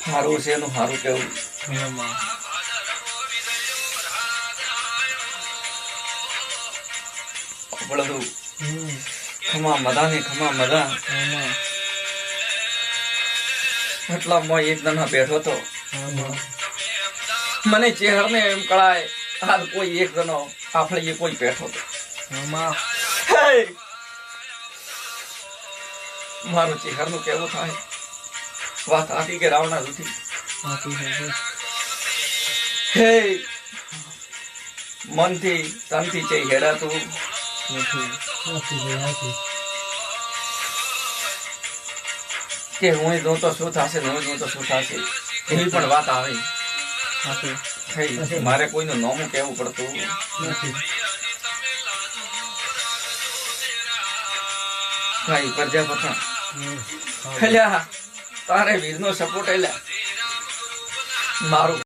હારું છે એનું હારું કેવું બધું ખમા મદાની ખમા મદા એટલા મોય એક દના બેઠો તો મને ચેહરને એમ કળાય હાલ કોઈ એક જણો આફળીએ કોઈ બેઠો તો મારું ચેહરનું કેવું થાય વાત આખી કે રાવણા નથી હે મનથી તનથી ચઈ હેડાતું કે હું જો તો શું થશે હું જો તો શું થશે એવી પણ વાત આવે મારે કોઈનું નોમું કેવું પડતું ભાઈ પ્રજાપતા તારે વીરનો સપોર્ટ એલા મારું